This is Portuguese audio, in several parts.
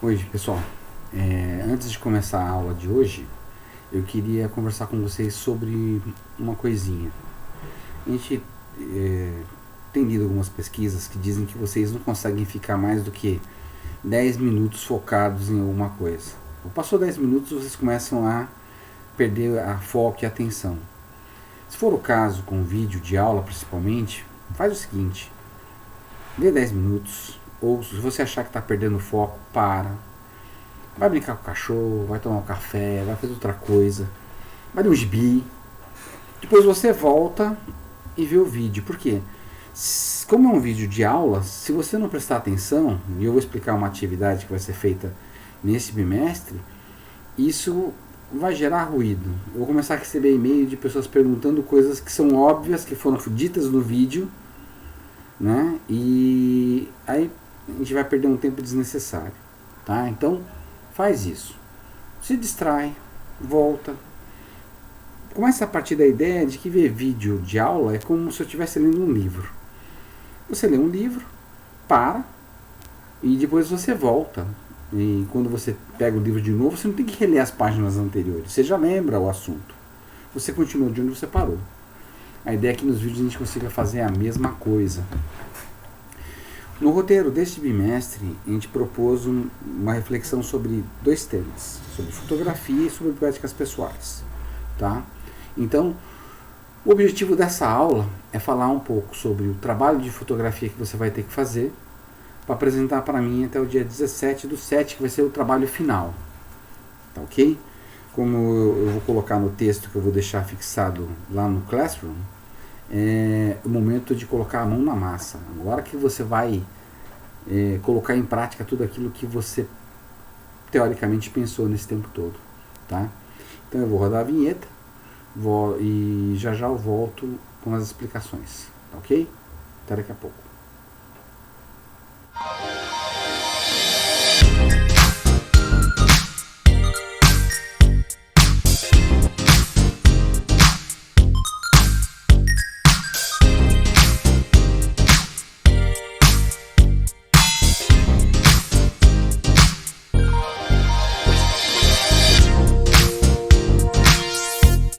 Oi, pessoal. Antes de começar a aula de hoje, eu queria conversar com vocês sobre uma coisinha. A gente tem lido algumas pesquisas que dizem que vocês não conseguem ficar mais do que 10 minutos focados em alguma coisa. Passou 10 minutos, vocês começam a perder a foco e a atenção. Se for o caso com vídeo de aula principalmente, faz o seguinte: dê 10 minutos, ou se você achar que está perdendo o foco, para. Vai brincar com o cachorro, vai tomar um café, vai fazer outra coisa, vai ler um gibi. Depois você volta e vê o vídeo. Por quê? Como é um vídeo de aula, se você não prestar atenção, e eu vou explicar uma atividade que vai ser feita nesse bimestre, isso vai gerar ruído. Eu vou começar a receber e-mail de pessoas perguntando coisas que são óbvias, que foram ditas no vídeo, né? E aí a gente vai perder um tempo desnecessário, tá? Então faz isso, se distrai, volta, começa a partir da ideia de que ver vídeo de aula é como se eu estivesse lendo um livro. Você lê um livro, para, e depois você volta. E quando você pega o livro de novo, você não tem que reler as páginas anteriores, você já lembra o assunto, você continua de onde você parou. A ideia é que nos vídeos a gente consiga fazer a mesma coisa. No roteiro deste bimestre, a gente propôs uma reflexão sobre dois temas, sobre fotografia e sobre poéticas pessoais. Tá? Então, o objetivo dessa aula é falar um pouco sobre o trabalho de fotografia que você vai ter que fazer para apresentar para mim até o dia 17/7, que vai ser o trabalho final. Tá ok? Como eu vou colocar no texto que eu vou deixar fixado lá no Classroom, é o momento de colocar a mão na massa. Agora que você vai colocar em prática tudo aquilo que você teoricamente pensou nesse tempo todo, tá? Então eu vou rodar a vinheta e já eu volto com as explicações, tá ok? Até daqui a pouco.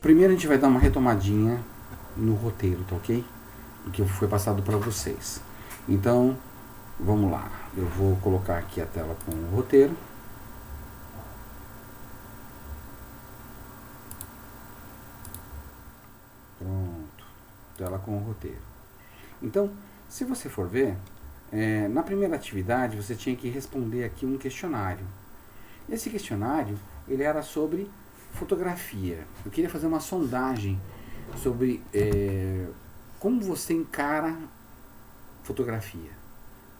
Primeiro a gente vai dar uma retomadinha no roteiro, tá ok? O que foi passado para vocês. Então, vamos lá. Eu vou colocar aqui a tela com o roteiro. Pronto. Tela com o roteiro. Então, se você for ver, na primeira atividade você tinha que responder aqui um questionário. Esse questionário, ele era sobre fotografia. Eu queria fazer uma sondagem sobre como você encara fotografia,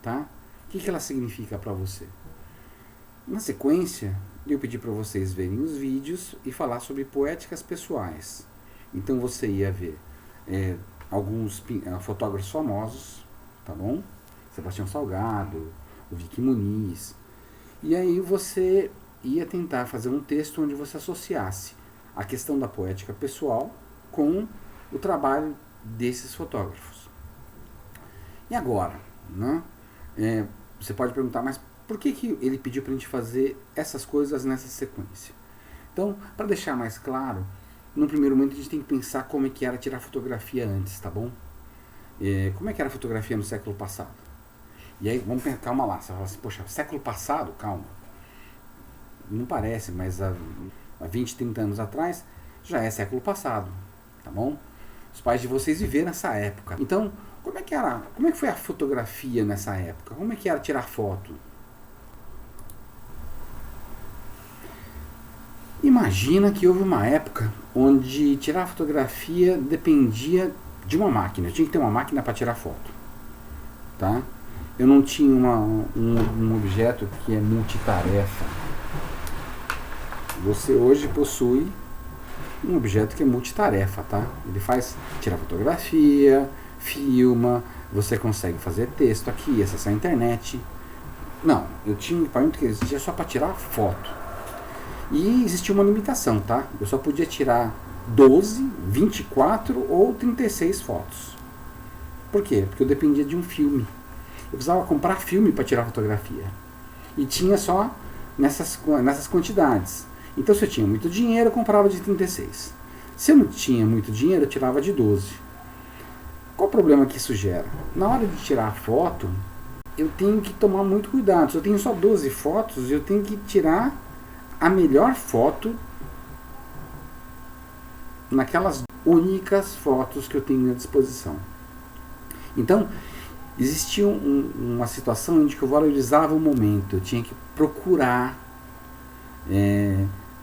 tá? O que ela significa para você? Na sequência, eu pedi para vocês verem os vídeos e falar sobre poéticas pessoais. Então você ia ver alguns fotógrafos famosos, tá bom? Sebastião Salgado, o Vicky Muniz. E aí você ia tentar fazer um texto onde você associasse a questão da poética pessoal com o trabalho desses fotógrafos. E agora, né? Você pode perguntar, mas por que ele pediu para a gente fazer essas coisas nessa sequência? Então, para deixar mais claro, no primeiro momento a gente tem que pensar como é que era tirar fotografia antes, tá bom? Como é que era a fotografia no século passado? E aí, vamos pensar, calma lá, você fala assim, poxa, século passado? Calma. Não parece, mas há 20, 30 anos atrás já é século passado, tá bom? Os pais de vocês viveram essa época. Então, como é que foi a fotografia nessa época? Como é que era tirar foto? Imagina que houve uma época onde tirar fotografia dependia de uma máquina. Eu tinha que ter uma máquina para tirar foto, tá? Eu não tinha um objeto que é multitarefa. Você hoje possui um objeto que é multitarefa, tá? Ele tira fotografia, filma, você consegue fazer texto aqui, acessar a internet. Não, eu tinha um equipamento que existia só para tirar foto. E existia uma limitação, tá? Eu só podia tirar 12, 24 ou 36 fotos. Por quê? Porque eu dependia de um filme. Eu precisava comprar filme para tirar fotografia. E tinha só nessas quantidades. Então, se eu tinha muito dinheiro, eu comprava de 36. Se eu não tinha muito dinheiro, eu tirava de 12. Qual o problema que isso gera? Na hora de tirar a foto, eu tenho que tomar muito cuidado. Se eu tenho só 12 fotos, eu tenho que tirar a melhor foto naquelas únicas fotos que eu tenho à disposição. Então, existia uma situação em que eu valorizava o momento. Eu tinha que procurar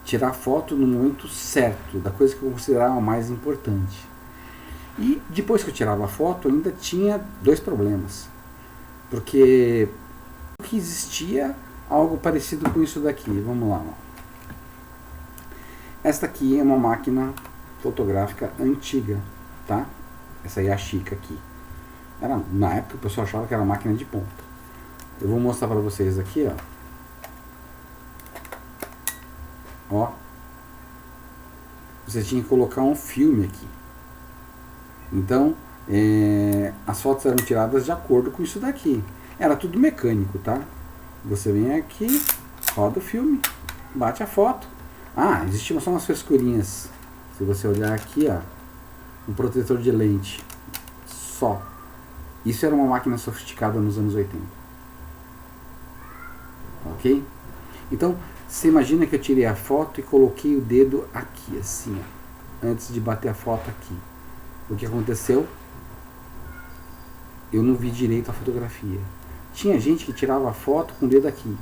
tirar foto no momento certo, da coisa que eu considerava mais importante. E depois que eu tirava a foto, eu ainda tinha dois problemas. Porque existia algo parecido com isso daqui. Vamos lá. Esta aqui é uma máquina fotográfica antiga, tá? Essa é a Chica aqui. Na época o pessoal achava que era máquina de ponta. Eu vou mostrar para vocês aqui, ó. Você tinha que colocar um filme aqui. Então, as fotos eram tiradas de acordo com isso daqui. Era tudo mecânico, tá? Você vem aqui, roda o filme, bate a foto. Existiam só umas frescurinhas. Se você olhar aqui, um protetor de lente. Só. Isso era uma máquina sofisticada nos anos 80. Ok? Então, você imagina que eu tirei a foto e coloquei o dedo aqui, assim, antes de bater a foto aqui. O que aconteceu? Eu não vi direito a fotografia. Tinha gente que tirava a foto com o dedo aqui.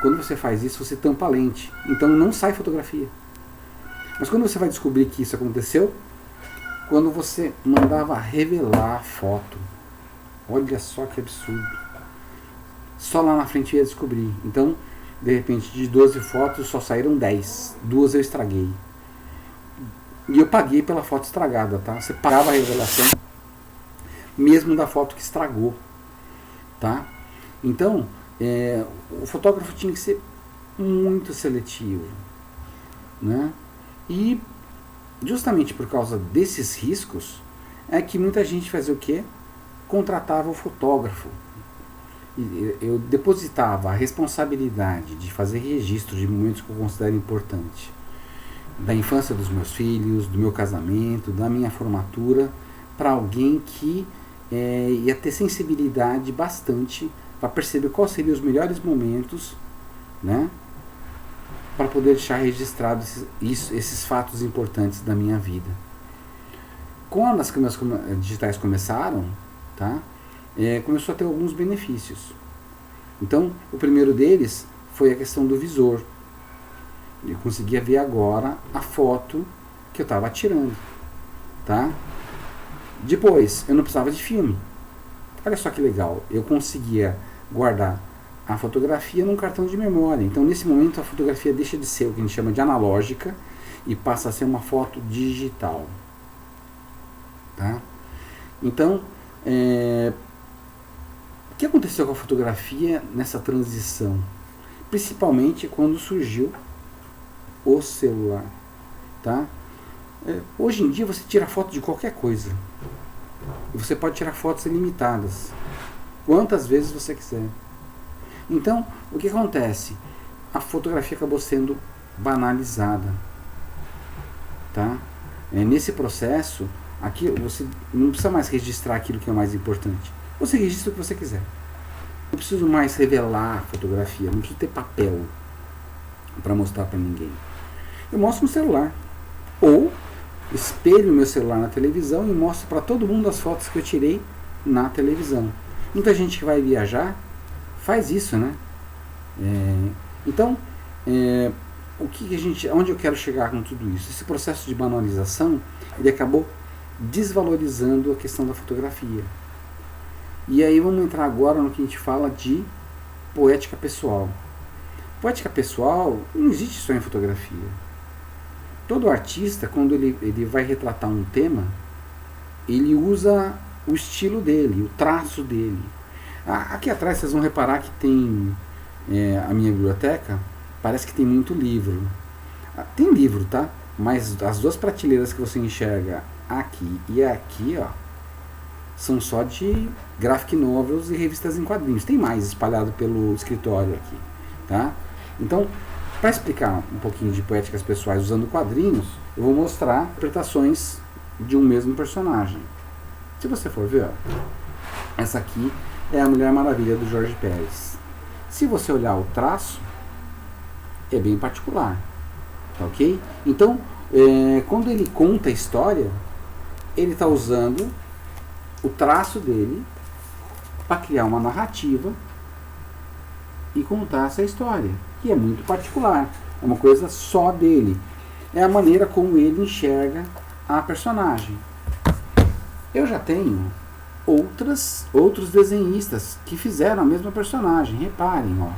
Quando você faz isso, você tampa a lente. Então não sai fotografia. Mas quando você vai descobrir que isso aconteceu, quando você mandava revelar a foto. Olha só que absurdo. Só lá na frente eu ia descobrir. Então, de repente, de 12 fotos só saíram 10. 2 eu estraguei. E eu paguei pela foto estragada, tá? Você pagava a revelação mesmo da foto que estragou, tá? Então, o fotógrafo tinha que ser muito seletivo, né? E justamente por causa desses riscos é que muita gente fazia o quê? Contratava o fotógrafo. Eu depositava a responsabilidade de fazer registro de momentos que eu considero importantes, da infância dos meus filhos, do meu casamento, da minha formatura, para alguém que ia ter sensibilidade bastante para perceber quais seriam os melhores momentos, né, para poder deixar registrado esses fatos importantes da minha vida. Quando as câmeras digitais começaram, tá, começou a ter alguns benefícios. Então, o primeiro deles foi a questão do visor. Eu conseguia ver agora a foto que eu estava tirando, tá? Depois, eu não precisava de filme. Olha só que legal, eu conseguia guardar a fotografia num cartão de memória. Então, nesse momento, a fotografia deixa de ser o que a gente chama de analógica e passa a ser uma foto digital, tá? Então, o que aconteceu com a fotografia nessa transição? Principalmente quando surgiu o celular, tá? Hoje em dia você tira foto de qualquer coisa. E você pode tirar fotos ilimitadas, quantas vezes você quiser. Então, o que acontece? A fotografia acabou sendo banalizada, tá? Nesse processo, aqui você não precisa mais registrar aquilo que é mais importante. Você registra o que você quiser. Não preciso mais revelar a fotografia, não preciso ter papel para mostrar para ninguém. Eu mostro no celular. Ou espelho meu celular na televisão e mostro para todo mundo as fotos que eu tirei na televisão. Muita gente que vai viajar faz isso, né? Então, onde eu quero chegar com tudo isso? Esse processo de banalização, ele acabou desvalorizando a questão da fotografia. E aí vamos entrar agora no que a gente fala de poética pessoal. Poética pessoal não existe só em fotografia. Todo artista, quando ele vai retratar um tema, ele usa o estilo dele, o traço dele. Aqui atrás vocês vão reparar que tem a minha biblioteca, parece que tem muito livro. Tem livro, tá? Mas as duas prateleiras que você enxerga aqui e aqui, ó, são só de graphic novels e revistas em quadrinhos. Tem mais espalhado pelo escritório aqui, tá? Então, para explicar um pouquinho de poéticas pessoais usando quadrinhos, eu vou mostrar interpretações de um mesmo personagem. Se você for ver, ó, essa aqui é a Mulher Maravilha do Jorge Pérez. Se você olhar o traço, é bem particular, tá ok? Então, quando ele conta a história, ele está usando o traço dele para criar uma narrativa e contar essa história, que é muito particular, é uma coisa só dele, é a maneira como ele enxerga a personagem. Eu já tenho outros desenhistas que fizeram a mesma personagem, reparem, ó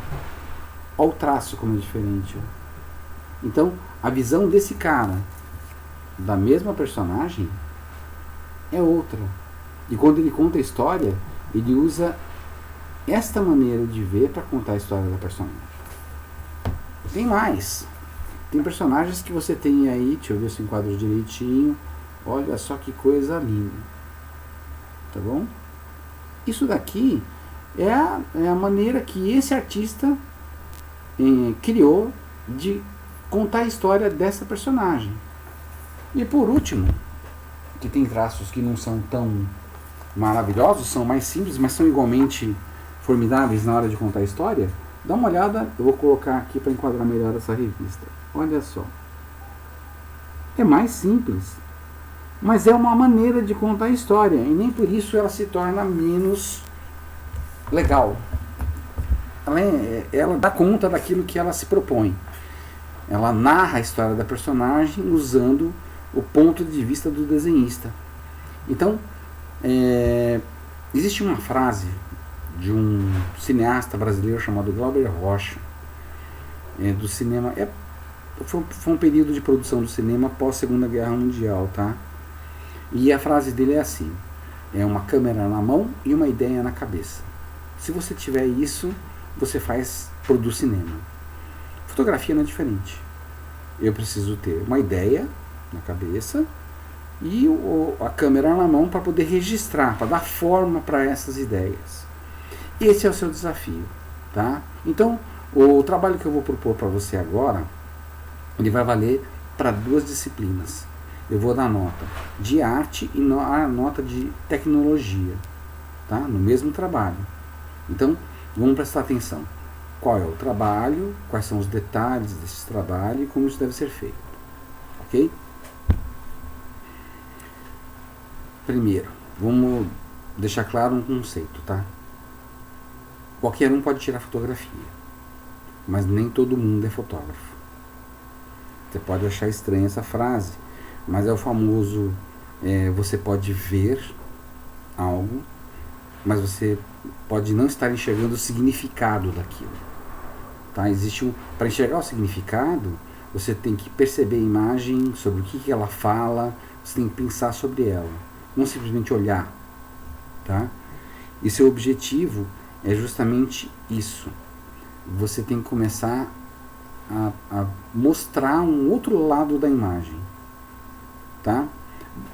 o traço como é diferente, ó. Então, a visão desse cara da mesma personagem é outra, e quando ele conta a história, ele usa esta maneira de ver para contar a história da personagem. Tem mais. Tem personagens que você tem aí, deixa eu ver se eu enquadro direitinho. Olha só que coisa linda. Tá bom? Isso daqui é a maneira que esse artista criou de contar a história dessa personagem. E por último, que tem traços que não são tão maravilhosos, são mais simples, mas são igualmente formidáveis na hora de contar a história. Dá uma olhada, eu vou colocar aqui para enquadrar melhor essa revista. Olha só. É mais simples, mas é uma maneira de contar a história, e nem por isso ela se torna menos legal. Ela dá conta daquilo que ela se propõe. Ela narra a história da personagem usando o ponto de vista do desenhista. Então, existe uma frase de um cineasta brasileiro chamado Glauber Rocha, do cinema. Foi um período de produção do cinema pós Segunda Guerra Mundial, tá? E a frase dele é assim: é uma câmera na mão e uma ideia na cabeça. Se você tiver isso, você produz cinema. Fotografia não é diferente. Eu preciso ter uma ideia na cabeça e a câmera na mão para poder registrar, para dar forma para essas ideias. Esse é o seu desafio, tá? Então, o trabalho que eu vou propor para você agora, ele vai valer para 2 disciplinas. Eu vou dar nota de arte e nota de tecnologia, tá? No mesmo trabalho. Então, vamos prestar atenção. Qual é o trabalho, quais são os detalhes desse trabalho e como isso deve ser feito, ok? Primeiro, vamos deixar claro um conceito, tá? Qualquer um pode tirar fotografia, mas nem todo mundo é fotógrafo. Você pode achar estranha essa frase, mas é o famoso, você pode ver algo, mas você pode não estar enxergando o significado daquilo. Tá? Para enxergar o significado, você tem que perceber a imagem, sobre o que ela fala, você tem que pensar sobre ela, não simplesmente olhar. Tá? E seu objetivo é justamente isso. Você tem que começar a mostrar um outro lado da imagem. Tá?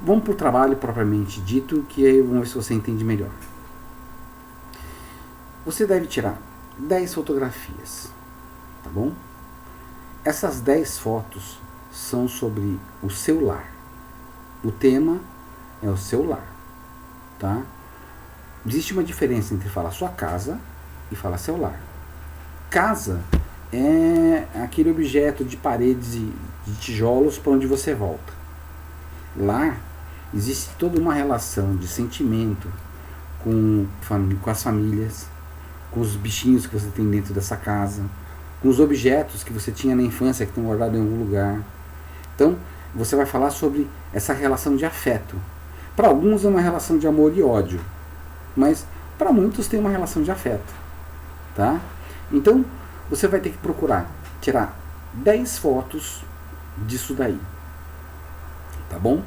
Vamos para o trabalho propriamente dito, que aí vamos ver se você entende melhor. Você deve tirar 10 fotografias, tá bom? Essas 10 fotos são sobre o seu lar. O tema é o seu lar, tá? Existe uma diferença entre falar sua casa e falar seu lar. Casa é aquele objeto de paredes e de tijolos para onde você volta. Lar, existe toda uma relação de sentimento com as famílias, com os bichinhos que você tem dentro dessa casa, com os objetos que você tinha na infância que estão guardados em algum lugar. Então, você vai falar sobre essa relação de afeto. Para alguns é uma relação de amor e ódio, mas para muitos tem uma relação de afeto. Tá? Então, você vai ter que procurar tirar 10 fotos disso daí. Tá bom?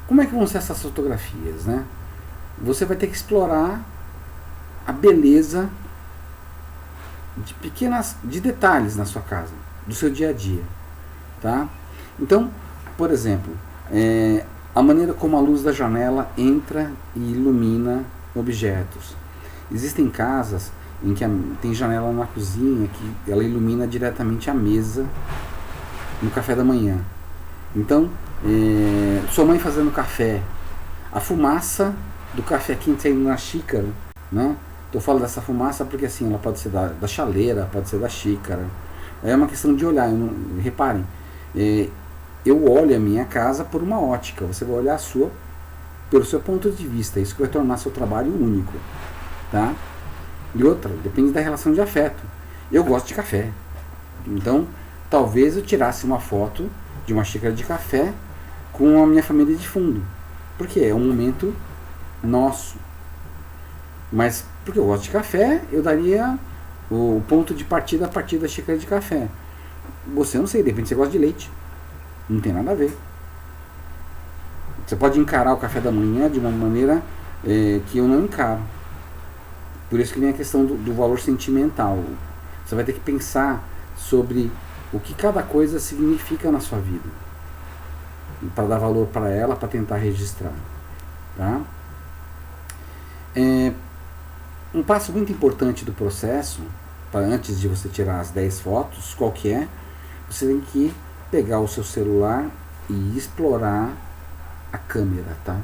Como é que vão ser essas fotografias, né? Você vai ter que explorar a beleza de detalhes na sua casa, do seu dia a dia, tá? Então, por exemplo, a maneira como a luz da janela entra e ilumina objetos. Existem casas em que tem janela na cozinha que ela ilumina diretamente a mesa no café da manhã. Então, sua mãe fazendo café, a fumaça do café quente saindo na xícara, né? Eu falo dessa fumaça porque assim, ela pode ser da chaleira, pode ser da xícara. É uma questão de olhar. Reparem, eu olho a minha casa por uma ótica, você vai olhar a sua pelo seu ponto de vista. Isso que vai tornar seu trabalho único, tá? E outra, depende da relação de afeto. Eu gosto de café, então talvez eu tirasse uma foto de uma xícara de café com a minha família de fundo, porque é um momento nosso. Mas porque eu gosto de café, eu daria o ponto de partida a partir da xícara de café. Você não sei, de repente você gosta de leite, não tem nada a ver. Você pode encarar o café da manhã de uma maneira que eu não encaro. Por isso que vem a questão do valor sentimental. Você vai ter que pensar sobre o que cada coisa significa na sua vida, para dar valor para ela, para tentar registrar, tá? Um passo muito importante do processo, antes de você tirar as 10 fotos, qual que é? Você tem que pegar o seu celular e explorar a câmera, tá?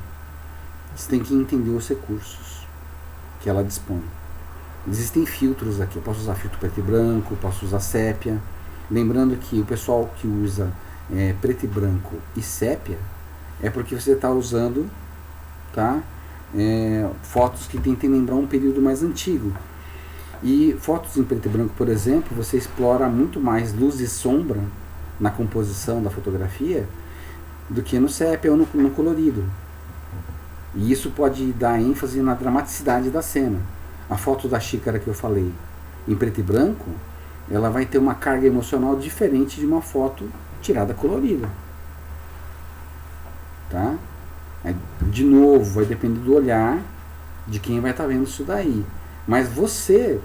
Você tem que entender os recursos que ela dispõe. Existem filtros aqui, eu posso usar filtro preto e branco, posso usar sépia. Lembrando que o pessoal que usa preto e branco e sépia é porque você está usando, tá? Fotos que tentem lembrar um período mais antigo. E fotos em preto e branco, por exemplo, você explora muito mais luz e sombra na composição da fotografia do que no sépia ou no colorido. E isso pode dar ênfase na dramaticidade da cena. A foto da xícara que eu falei em preto e branco, ela vai ter uma carga emocional diferente de uma foto tirada colorida, tá? De novo, vai depender do olhar de quem vai estar vendo isso daí. Mas você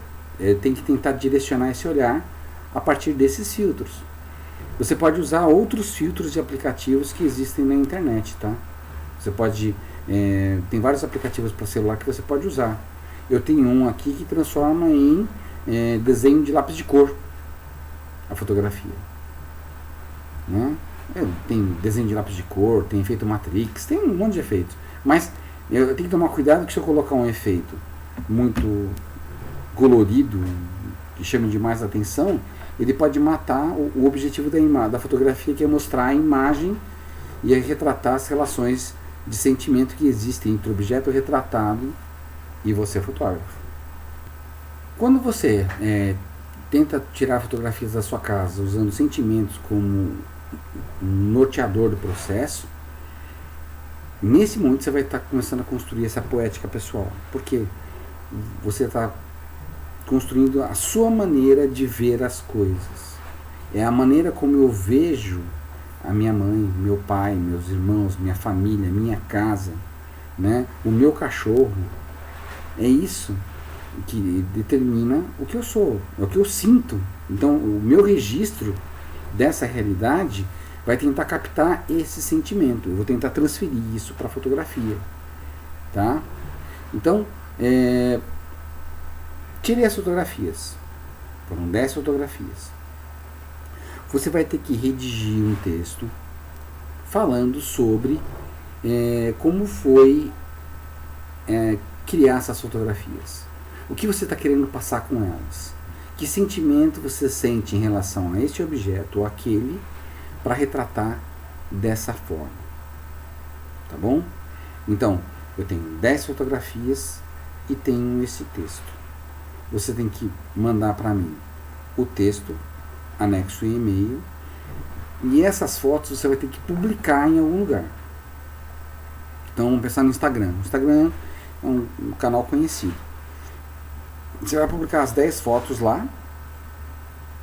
tem que tentar direcionar esse olhar a partir desses filtros. Você pode usar outros filtros de aplicativos que existem na internet, tá? Você pode... tem vários aplicativos para celular que você pode usar. Eu tenho um aqui que transforma em desenho de lápis de cor a fotografia, né? Tem desenho de lápis de cor, tem efeito Matrix, tem um monte de efeitos. Mas eu tenho que tomar cuidado que se eu colocar um efeito muito colorido, que chama demais a atenção, ele pode matar o objetivo da fotografia, que é mostrar a imagem e retratar as relações de sentimento que existem entre o objeto retratado e você, fotógrafo. Quando você tenta tirar fotografias da sua casa usando sentimentos como um norteador do processo, nesse momento você vai estar começando a construir essa poética pessoal, porque você está construindo a sua maneira de ver as coisas. É a maneira como eu vejo a minha mãe, meu pai, meus irmãos, minha família, minha casa, né? O meu cachorro. É isso que determina o que eu sou, é o que eu sinto. Então, o meu registro dessa realidade vai tentar captar esse sentimento. Eu vou tentar transferir isso para a fotografia, tá? Então, tirei as fotografias. Foram 10 fotografias. Você vai ter que redigir um texto falando sobre como foi criar essas fotografias. O que você está querendo passar com elas? Que sentimento você sente em relação a este objeto ou aquele para retratar dessa forma? Tá bom? Então, eu tenho 10 fotografias e tenho esse texto. Você tem que mandar para mim o texto, anexo em e-mail, e essas fotos você vai ter que publicar em algum lugar. Então, vamos pensar no Instagram. O Instagram é um canal conhecido. Você vai publicar as 10 fotos lá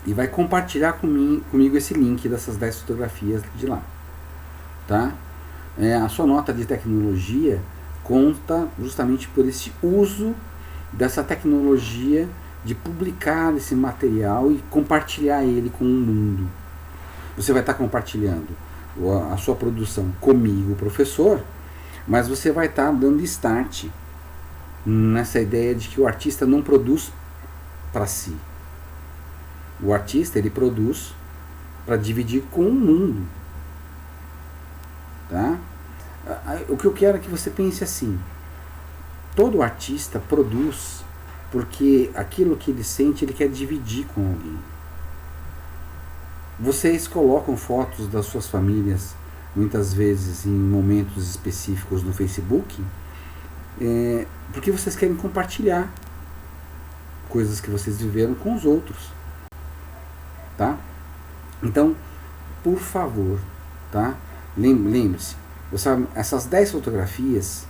e vai compartilhar comigo esse link dessas 10 fotografias de lá, tá? A sua nota de tecnologia conta justamente por esse uso dessa tecnologia de publicar esse material e compartilhar ele com o mundo. Você vai estar compartilhando a sua produção comigo, professor, mas você vai estar dando start nessa ideia de que o artista não produz para si. O artista, ele produz para dividir com o mundo. Tá? O que eu quero é que você pense assim: todo artista produz porque aquilo que ele sente, ele quer dividir com alguém. Vocês colocam fotos das suas famílias, muitas vezes em momentos específicos no Facebook, porque vocês querem compartilhar coisas que vocês viveram com os outros. Tá? Então, por favor, tá? Lembre-se, essas 10 fotografias,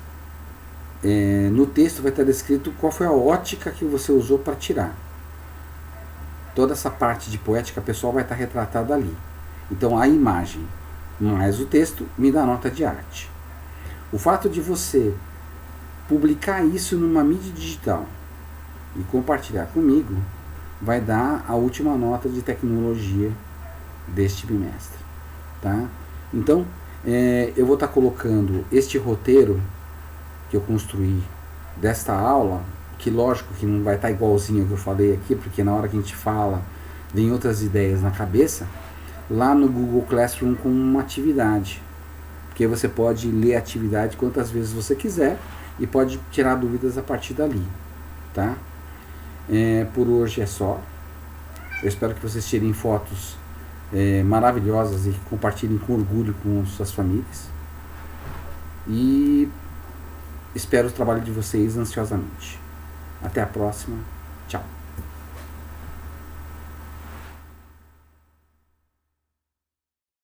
no texto vai estar descrito qual foi a ótica que você usou para tirar. Toda essa parte de poética pessoal vai estar retratada ali. Então a imagem mais o texto me dá nota de arte. O fato de você publicar isso numa mídia digital e compartilhar comigo vai dar a última nota de tecnologia deste bimestre. Tá? Então eu vou estar colocando este roteiro que eu construí desta aula, que lógico que não vai estar igualzinho ao que eu falei aqui, porque na hora que a gente fala, vem outras ideias na cabeça, lá no Google Classroom com uma atividade. Porque você pode ler a atividade quantas vezes você quiser e pode tirar dúvidas a partir dali. Tá? Por hoje é só. Eu espero que vocês tirem fotos maravilhosas e que compartilhem com orgulho com suas famílias. E espero o trabalho de vocês ansiosamente. Até a próxima.